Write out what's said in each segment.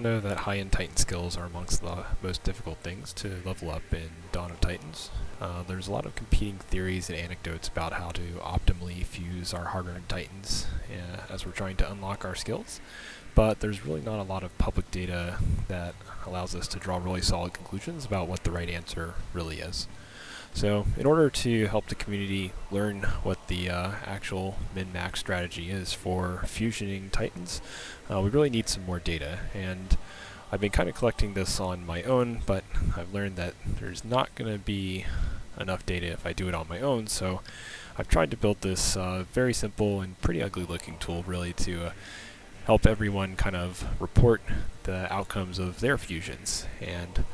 know that high-end Titan skills are amongst the most difficult things to level up in Dawn of Titans. There's a lot of competing theories and anecdotes about how to optimally fuse our hard-earned Titans as we're trying to unlock our skills, but there's really not a lot of public data that allows us to draw really solid conclusions about what the right answer really is. So in order to help the community learn what the actual min-max strategy is for fusioning Titans, we really need some more data. And I've been kind of collecting this on my own, but I've learned that there's not going to be enough data if I do it on my own. So I've tried to build this very simple and pretty ugly looking tool really to help everyone kind of report the outcomes of their fusions. And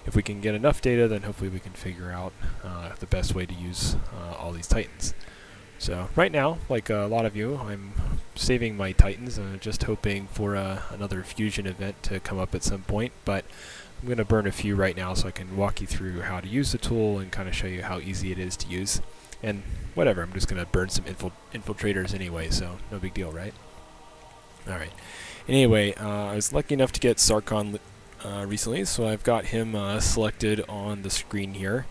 if we can get enough data, then hopefully we can figure out the best way to use all these Titans. So right now, like a lot of you, I'm saving my Titans, just hoping for another fusion event to come up at some point, but I'm going to burn a few right now so I can walk you through how to use the tool and kind of show you how easy it is to use. And whatever, I'm just going to burn some infiltrators anyway, so no big deal, right? Alright. Anyway, I was lucky enough to get Sarkon recently, so I've got him selected on the screen here.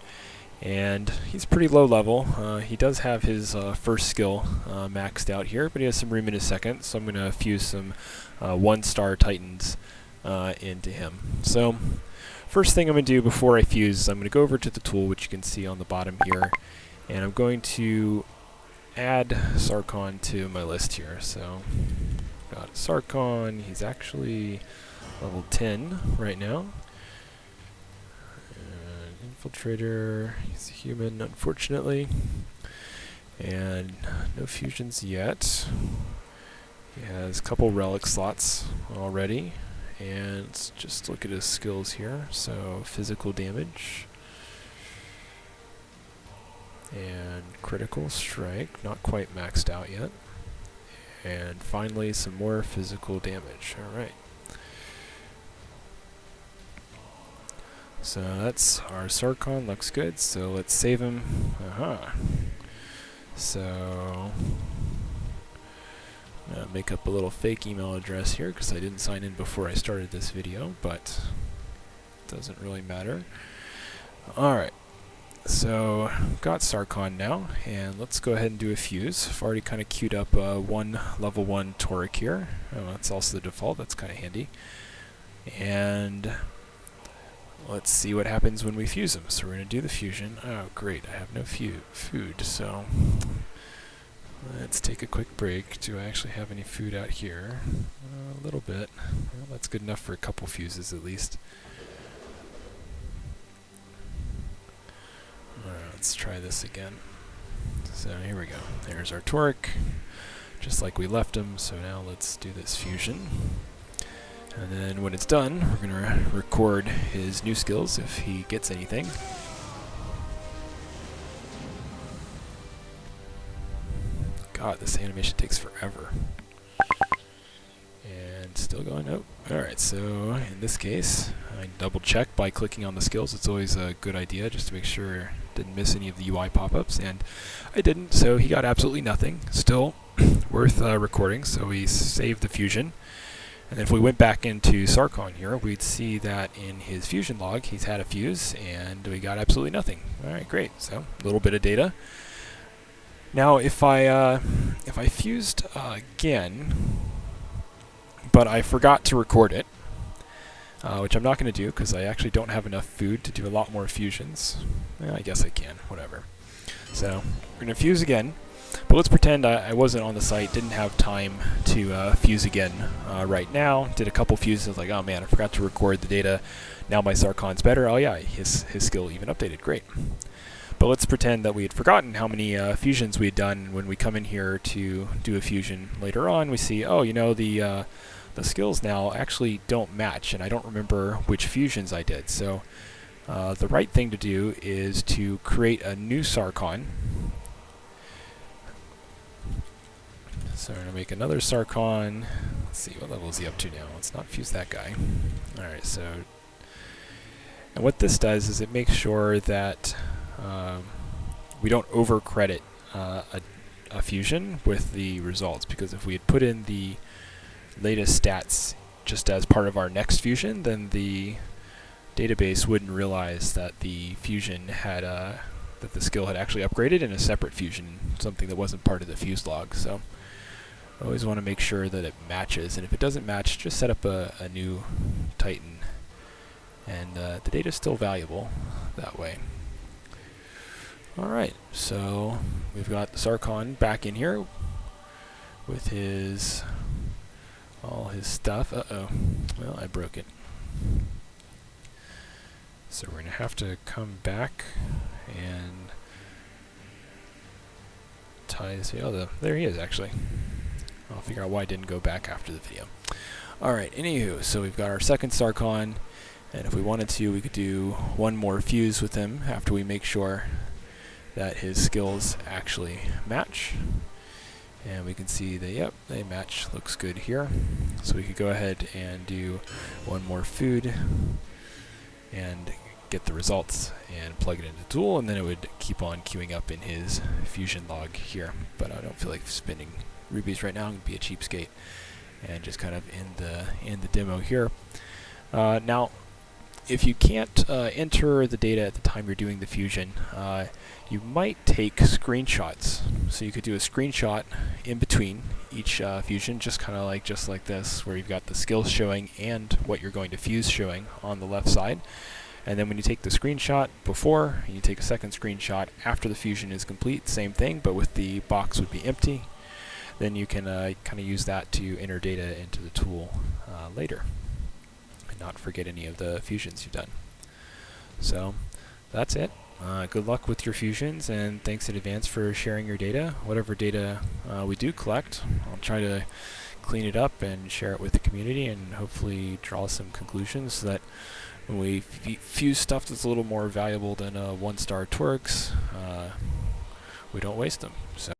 And he's pretty low level. He does have his first skill maxed out here, but he has some room in his second, so I'm going to fuse some 1-star Titans into him. So first thing I'm going to do before I fuse is I'm going to go over to the tool, which you can see on the bottom here, and I'm going to add Sarkon to my list here. So got Sarkon, he's actually level 10 right now. Infiltrator, he's a human, unfortunately. And no fusions yet. He has a couple relic slots already. And let's just look at his skills here. So, physical damage. And critical strike, not quite maxed out yet. And finally, some more physical damage. Alright. So that's our Sarkon, looks good, so let's save him. So I'm going to make up a little fake email address here because I didn't sign in before I started this video, but it doesn't really matter. Alright, so got Sarkon now, and let's go ahead and do a fuse. I've already kind of queued up one level 1 Toric here. Oh, that's also the default, that's kind of handy. And let's see what happens when we fuse them. So we're going to do the fusion. Oh, great, I have no food, so let's take a quick break. Do I actually have any food out here? A little bit. Well, that's good enough for a couple fuses at least. Alright, let's try this again. So here we go. There's our Toric, just like we left him. So now let's do this fusion. And then when it's done, we're going to record his new skills if he gets anything. God, this animation takes forever. And still going. Oh, alright, so in this case, I double check by clicking on the skills. It's always a good idea just to make sure I didn't miss any of the UI pop-ups. And I didn't, so he got absolutely nothing. Still worth recording, so we saved the fusion. And if we went back into Sarkon here, we'd see that in his fusion log, he's had a fuse, and we got absolutely nothing. Alright, great. So, a little bit of data. Now, if I fused again, but I forgot to record it, which I'm not going to do because I actually don't have enough food to do a lot more fusions. I guess I can, whatever. So, we're going to fuse again. But let's pretend I wasn't on the site, didn't have time to fuse again right now. Did a couple fuses, like, oh man, I forgot to record the data. Now my Sarkon's better. Oh yeah, his skill even updated. Great. But let's pretend that we had forgotten how many fusions we had done. When we come in here to do a fusion later on, we see, oh, you know, the skills now actually don't match, and I don't remember which fusions I did. So the right thing to do is to create a new Sarkon. So we're going to make another Sarkon. Let's see, what level is he up to now? Let's not fuse that guy. Alright, so... And what this does is it makes sure that we don't over-credit a fusion with the results, because if we had put in the latest stats just as part of our next fusion, then the database wouldn't realize that the fusion had that the skill had actually upgraded in a separate fusion, something that wasn't part of the fuse log. So always want to make sure that it matches, and if it doesn't match, just set up a new Titan, and the data is still valuable that way. Alright, so we've got the Sarkon back in here with all his stuff. Well, I broke it. So we're going to have to come back and tie this. Oh, there he is, actually. I'll figure out why I didn't go back after the video. Alright, anywho, so we've got our second Sarkon, and if we wanted to, we could do one more fuse with him after we make sure that his skills actually match. And we can see that, yep, they match. Looks good here. So we could go ahead and do one more food and get the results and plug it into the tool, and then it would keep on queuing up in his fusion log here. But I don't feel like spending rubies right now. I'm going to be a cheapskate and just kind of end the demo here. Now, if you can't enter the data at the time you're doing the fusion, you might take screenshots. So you could do a screenshot in between each fusion, just like this, where you've got the skills showing and what you're going to fuse showing on the left side. And then when you take the screenshot before, you take a second screenshot after the fusion is complete, same thing, but with the box would be empty. Then you can kind of use that to enter data into the tool later, and not forget any of the fusions you've done. So that's it. Good luck with your fusions, and thanks in advance for sharing your data. Whatever data we do collect, I'll try to clean it up and share it with the community, and hopefully draw some conclusions so that when we fuse stuff that's a little more valuable than a 1-star Torx, we don't waste them. So.